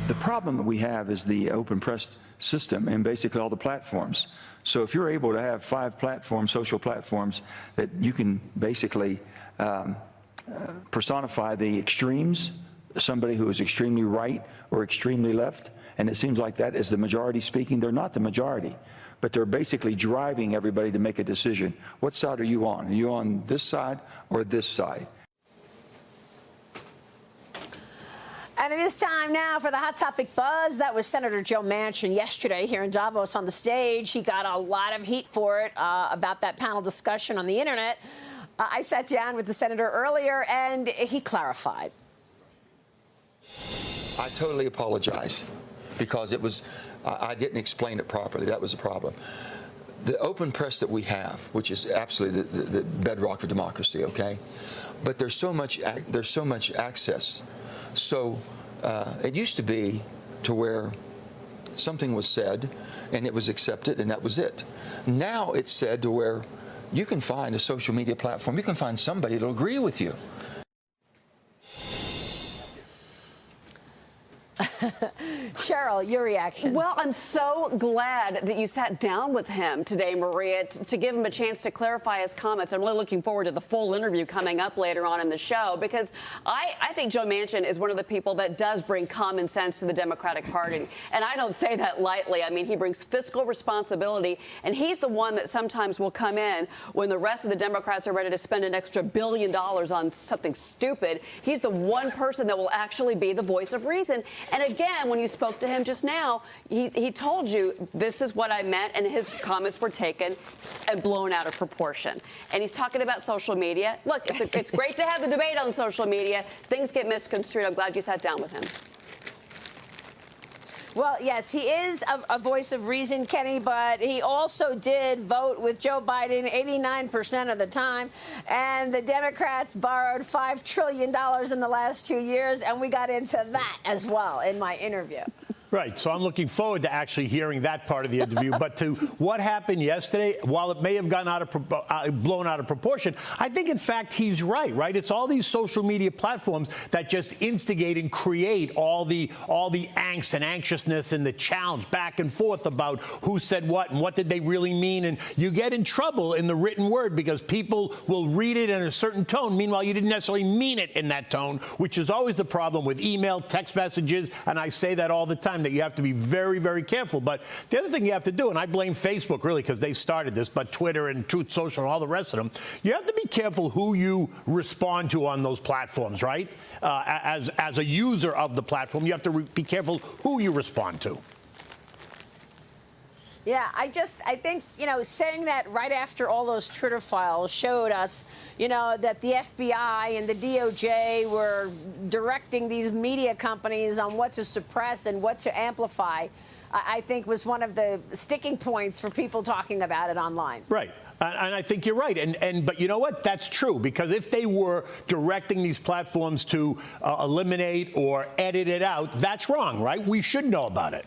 The problem that we have is the open press system and basically all the platforms. So if you're able to have 5 platforms, social platforms, that you can basically personify the extremes, somebody who is extremely right or extremely left, and it seems like that is the majority speaking. They're not the majority, but they're basically driving everybody to make a decision. What side are you on? Are you on this side or this side? And it is time now for the Hot Topic Buzz. That was Senator Joe Manchin yesterday here in Davos on the stage. He got a lot of heat for it about that panel discussion on the internet. I sat down with the senator earlier, and he clarified. I totally apologize because it was, I didn't explain it properly. That was the problem. The open press that we have, which is absolutely the bedrock for democracy, okay? But there's so much access. So it used to be to where something was said and it was accepted and that was it. Now it's said to where you can find a social media platform, you can find somebody that'll agree with you. Cheryl, your reaction. Well, I'm so glad that you sat down with him today, Maria, to give him a chance to clarify his comments. I'm really looking forward to the full interview coming up later on in the show, because I think Joe Manchin is one of the people that does bring common sense to the Democratic Party. And I don't say that lightly. I mean, he brings fiscal responsibility, and he's the one that sometimes will come in when the rest of the Democrats are ready to spend an extra $1 billion on something stupid. He's the one person that will actually be the voice of reason. And again, when you spoke to him just now, he told you this is what I meant, and his comments were taken and blown out of proportion. And he's talking about social media. Look, it's great to have the debate on social media. Things get misconstrued. I'm glad you sat down with him. Well, yes, he is a voice of reason, Kenny, but he also did vote with Joe Biden 89% of the time. And the Democrats borrowed $5 trillion in the last 2 years. And we got into that as well in my interview. Right. So I'm looking forward to actually hearing that part of the interview. But to what happened yesterday, while it may have gone blown out of proportion, I think, in fact, he's right. Right. It's all these social media platforms that just instigate and create all the angst and anxiousness and the challenge back and forth about who said what and what did they really mean. And you get in trouble in the written word because people will read it in a certain tone. Meanwhile, you didn't necessarily mean it in that tone, which is always the problem with email, text messages. And I say that all the time, that you have to be very, very careful. But the other thing you have to do, and I blame Facebook really because they started this, but Twitter and Truth Social and all the rest of them, you have to be careful who you respond to on those platforms, right? As a user of the platform, you have to be careful who you respond to. Yeah, I think, saying that right after all those Twitter files showed us, that the FBI and the DOJ were directing these media companies on what to suppress and what to amplify, I think was one of the sticking points for people talking about it online. Right. And I think you're right. But you know what? That's true, because if they were directing these platforms to eliminate or edit it out, that's wrong, right? We should know about it.